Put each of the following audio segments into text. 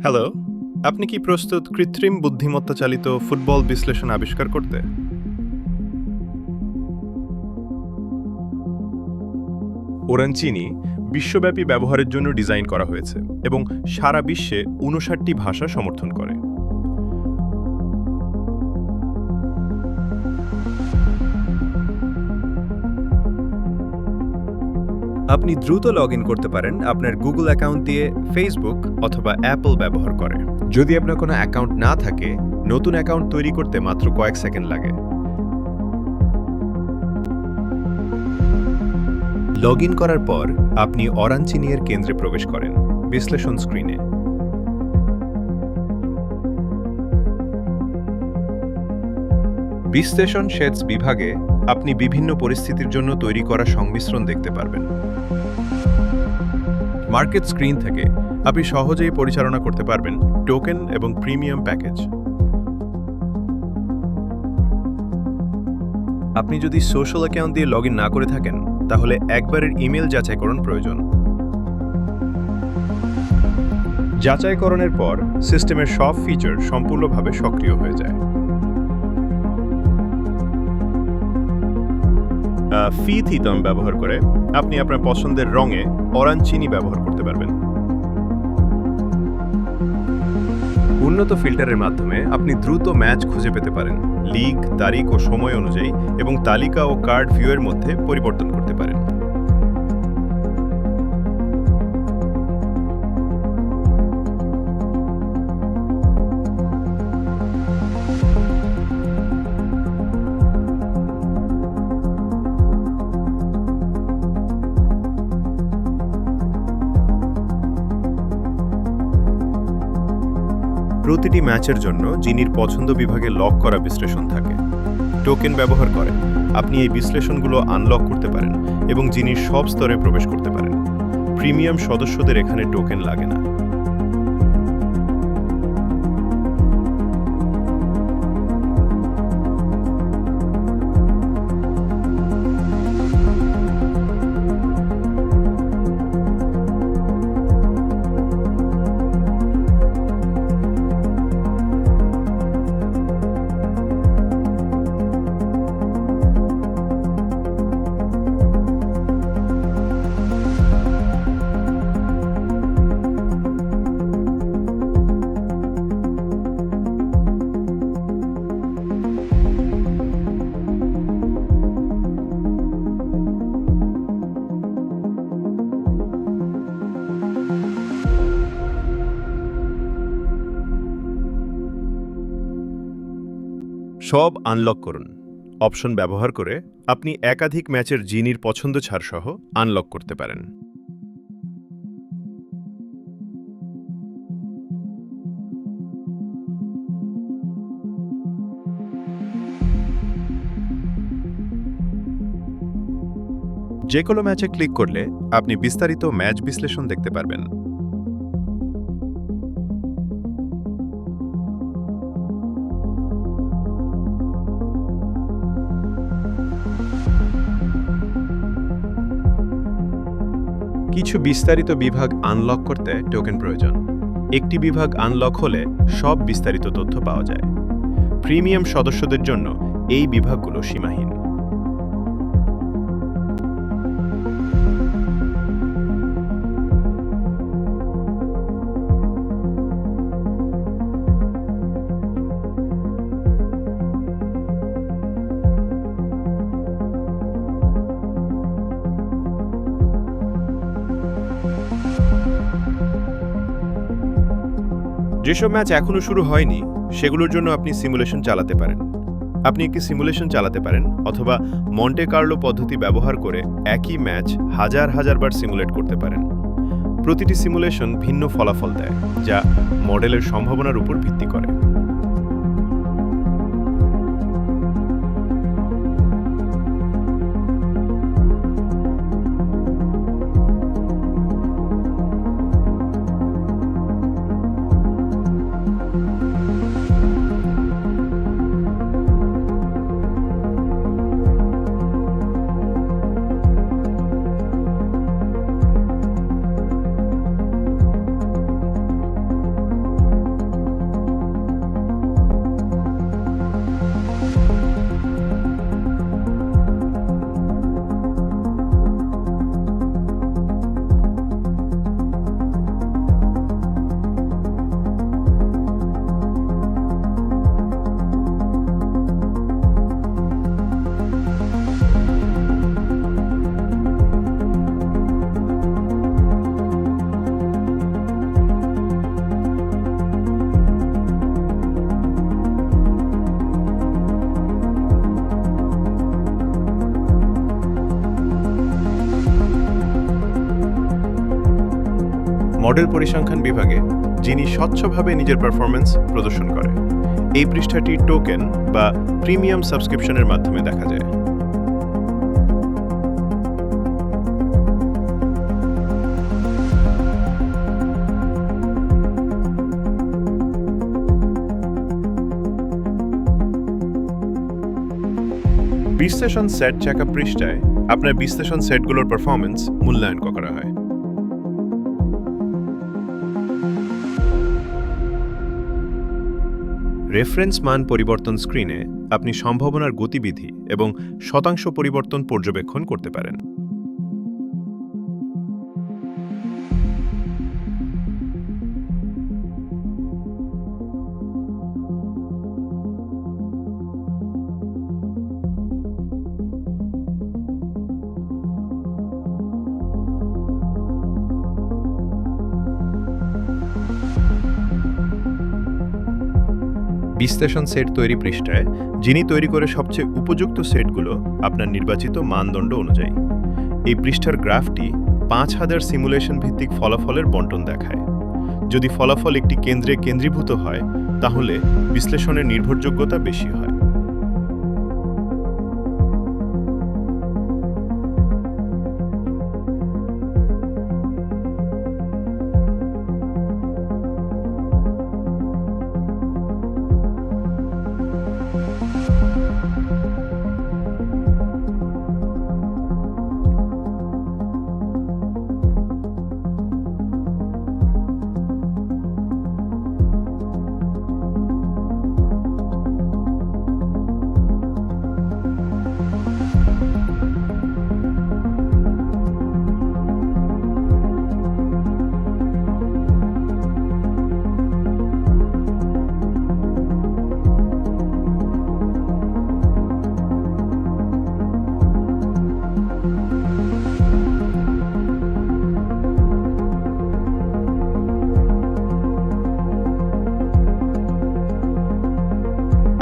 Hello, আপনি কি প্রস্তুত কৃত্রিম বুদ্ধিমত্তা চালিত ফুটবল বিশ্লেষণ আবিষ্কার করতে? ওরানচিনি বিশ্বব্যাপী ব্যবহারের জন্য ডিজাইন করা হয়েছে এবং সারা বিশ্বে ৫৯টি ভাষা সমর্থন করে। আপনি দ্রুত লগ ইন করতে পারেন আপনার গুগল অ্যাকাউন্ট দিয়ে ফেসবুক অথবা অ্যাপল ব্যবহার করে। যদি আপনার কোনো অ্যাকাউন্ট না থাকে, নতুন অ্যাকাউন্ট তৈরি করতে মাত্র কয়েক সেকেন্ড লাগে। লগ ইন করার পর আপনি ওরানচিনি এর কেন্দ্রে প্রবেশ করেন, বিশ্লেষণ স্ক্রিনে। বিশ্লেষণ শেডস বিভাগে আপনি বিভিন্ন পরিস্থিতির জন্য তৈরি করা সংমিশ্রণ দেখতে পারবেন। মার্কেট স্ক্রিন থেকে আপনি সহজেই পরিচালনা করতে পারবেন টোকেন এবং প্রিমিয়াম প্যাকেজ। আপনি যদি সোশ্যাল অ্যাকাউন্ট দিয়ে লগ ইন না করে থাকেন, তাহলে একবারের ইমেল যাচাইকরণ প্রয়োজন। যাচাইকরণের পর সিস্টেমের সব ফিচার সম্পূর্ণভাবে সক্রিয় হয়ে যায়। ফি থিতম ব্যবহার করে আপনি আপনার পছন্দের রঙে ওরানচিনি ব্যবহার করতে পারবেন। উন্নত ফিল্টারের মাধ্যমে আপনি দ্রুত ম্যাচ খুঁজে পেতে পারেন, লিগ, তারিখ ও সময় অনুযায়ী, এবং তালিকা ও কার্ড ভিউয়ের মধ্যে পরিবর্তন করতে পারেন। প্রতিটি ম্যাচের জন্য জিনির পছন্দ বিভাগে লক করা বিশ্লেষণ থাকে। টোকেন ব্যবহার করে আপনি এই বিশ্লেষণগুলো আনলক করতে পারেন এবং জিনির সব স্তরে প্রবেশ করতে পারেন। প্রিমিয়াম সদস্যদের এখানে টোকেন লাগে না। সব আনলক করুন অপশন ব্যবহার করে আপনি একাধিক ম্যাচের জিনির পছন্দ ছাড় সহ আনলক করতে পারেন। যে কোনো ম্যাচে ক্লিক করলে আপনি বিস্তারিত ম্যাচ বিশ্লেষণ দেখতে পারবেন। কিছু বিস্তারিত বিভাগ আনলক করতে টোকেন প্রয়োজন। একটি বিভাগ আনলক হলে সব বিস্তারিত তথ্য পাওয়া যায়। প্রিমিয়াম সদস্যদের জন্য এই বিভাগগুলো সীমাহীন। যেসব ম্যাচ এখনো শুরু হয়নি, সেগুলোর জন্য আপনি সিমুলেশন চালাতে পারেন। আপনি একটি সিমুলেশন চালাতে পারেন অথবা মন্টে কার্লো পদ্ধতি ব্যবহার করে একই ম্যাচ হাজার হাজার বার সিমুলেট করতে পারেন। প্রতিটি সিমুলেশন ভিন্ন ফলাফল দেয়, যা মডেলের সম্ভাবনার উপর ভিত্তি করে। মডেল পরিসংখ্যান বিভাগে যিনি স্বচ্ছভাবে নিজের পারফরম্যান্স প্রদর্শন করে। এই পৃষ্ঠাটি টোকেন বা প্রিমিয়াম সাবস্ক্রিপশনের মাধ্যমে দেখা যায়। বিশ্লেষণ সেট চেকআপ পৃষ্ঠায় আপনার বিশ্লেষণ সেটগুলোর পারফরম্যান্স মূল্যায়ন করা হয়। রেফারেন্স মান পরিবর্তন স্ক্রিনে আপনি সম্ভাবনার গতিবিধি এবং শতাংশ পরিবর্তন পর্যবেক্ষণ করতে পারেন। বিশ্লেষণ সেট তৈরি পৃষ্ঠায় যিনি তৈরি করে সবচেয়ে উপযুক্ত সেটগুলো আপনার নির্বাচিত মানদণ্ড অনুযায়ী। এই পৃষ্ঠার গ্রাফটি ৫,০০০ সিমুলেশন ভিত্তিক ফলাফলের বণ্টন দেখায়। যদি ফলাফল একটি কেন্দ্রে কেন্দ্রীভূত হয় তাহলে বিশ্লেষণের নির্ভরযোগ্যতা বেশি হয়।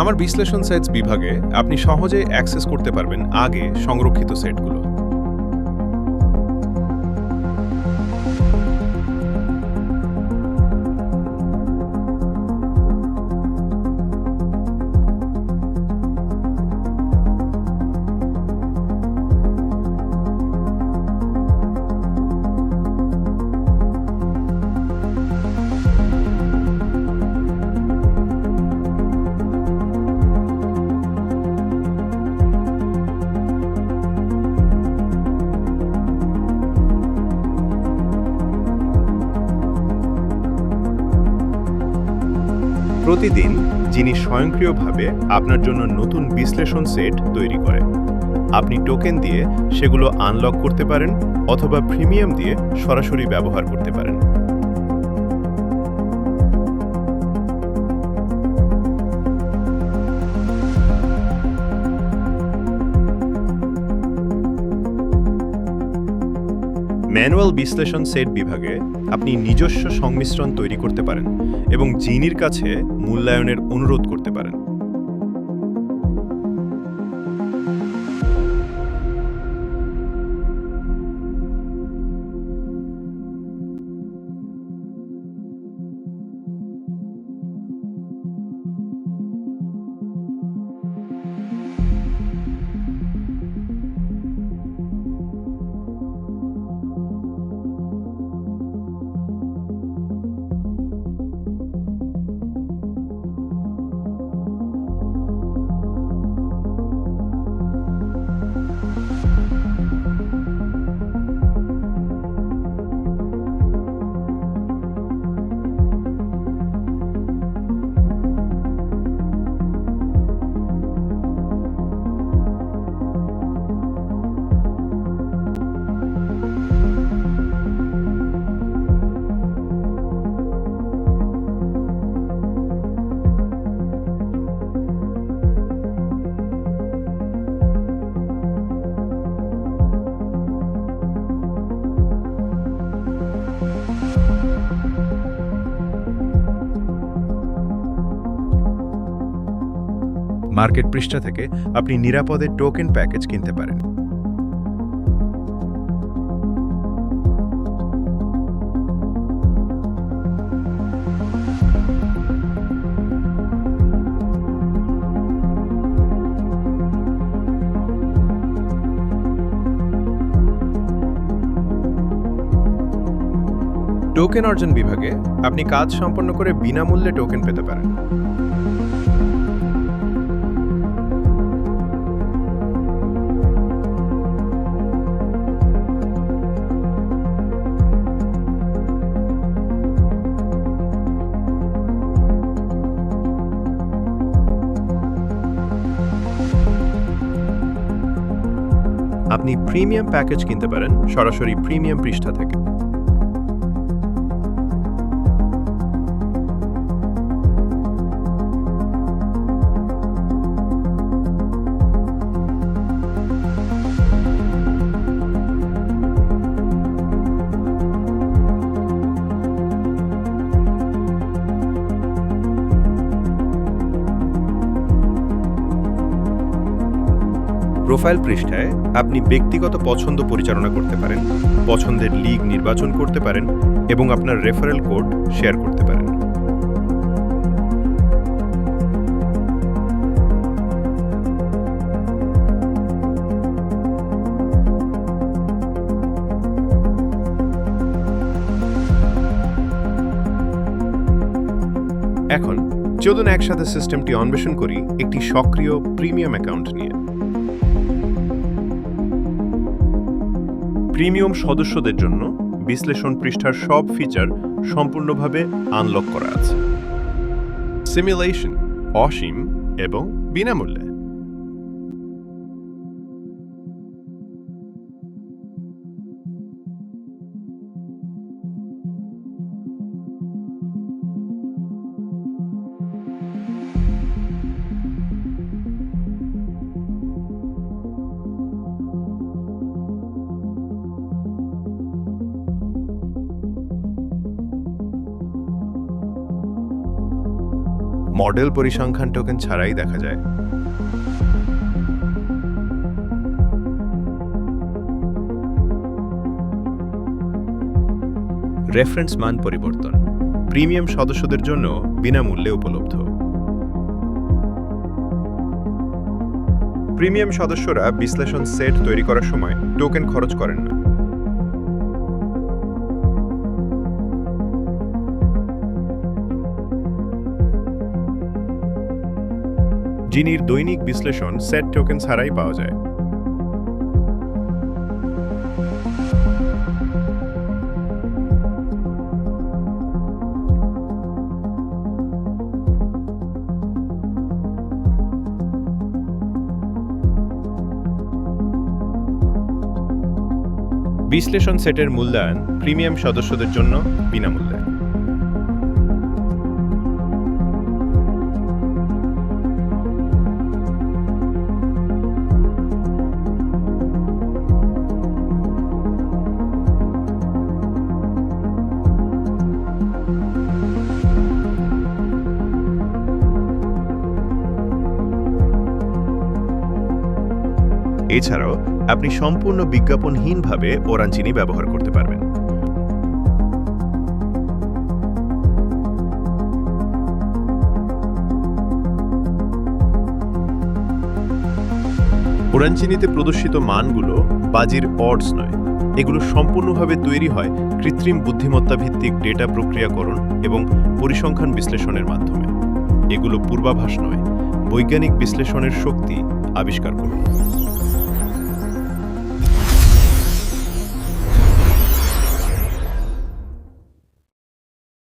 আমার বিশ্লেষণ সেটস বিভাগে আপনি সহজে অ্যাক্সেস করতে পারবেন আগে সংরক্ষিত সেটগুলো। প্রতিদিন যিনি স্বয়ংক্রিয়ভাবে আপনার জন্য নতুন বিশ্লেষণ সেট তৈরি করে। আপনি টোকেন দিয়ে সেগুলো আনলক করতে পারেন অথবা প্রিমিয়াম দিয়ে সরাসরি ব্যবহার করতে পারেন। ম্যানুয়াল বিশ্লেষণ সেট বিভাগে আপনি নিজস্ব সংমিশ্রণ তৈরি করতে পারেন এবং জিনির কাছে মূল্যায়নের অনুরোধ করতে পারেন। মার্কেট পৃষ্ঠা থেকে আপনি নিরাপদে টোকেন প্যাকেজ কিনতে পারেন। টোকেন অর্জন বিভাগে আপনি কাজ সম্পন্ন করে বিনামূল্যে টোকেন পেতে পারেন। আপনি প্রিমিয়াম প্যাকেজ কিনতে পারেন সরাসরি প্রিমিয়াম পৃষ্ঠা থেকে। প্রোফাইল পৃষ্ঠায় আপনি ব্যক্তিগত পছন্দ পরিচালনা করতে পারেন, পছন্দের লিগ নির্বাচন করতে পারেন এবং আপনার রেফারেল কোড শেয়ার করতে পারেন। এখন চলুন একসাথে সিস্টেমটি অন্বেষণ করি একটি সক্রিয় প্রিমিয়াম অ্যাকাউন্ট নিয়ে। প্রিমিয়াম সদস্যদের জন্য বিশ্লেষণ পৃষ্ঠার সব ফিচার সম্পূর্ণভাবে আনলক করা আছে। সিমুলেশন অসীম এবং বিনামূল্যে। মডেল পরিসংখ্যান টোকেন ছাড়াই দেখা যায়। রেফারেন্স মান পরিবর্তন প্রিমিয়াম সদস্যদের জন্য বিনামূল্যে উপলব্ধ। প্রিমিয়াম সদস্যরা বিশ্লেষণ সেট তৈরি করার সময় টোকেন খরচ করেন না। জিনির দৈনিক বিশ্লেষণ সেট টোকেন ছাড়াই পাওয়া যায়। বিশ্লেষণ সেটের মূল্যায়ন প্রিমিয়াম সদস্যদের জন্য বিনামূল্যে। এছাড়াও আপনি সম্পূর্ণ বিজ্ঞাপনহীনভাবে ওরাঞ্চিনি ব্যবহার করতে পারবেন। ওরাঞ্চিনিতে প্রদর্শিত মানগুলো বাজির অডস নয়, এগুলো সম্পূর্ণভাবে তৈরি হয় কৃত্রিম বুদ্ধিমত্তা ভিত্তিক ডেটা প্রক্রিয়াকরণ এবং পরিসংখ্যান বিশ্লেষণের মাধ্যমে। এগুলো পূর্বাভাস নয়, বৈজ্ঞানিক বিশ্লেষণের শক্তি আবিষ্কার করুন।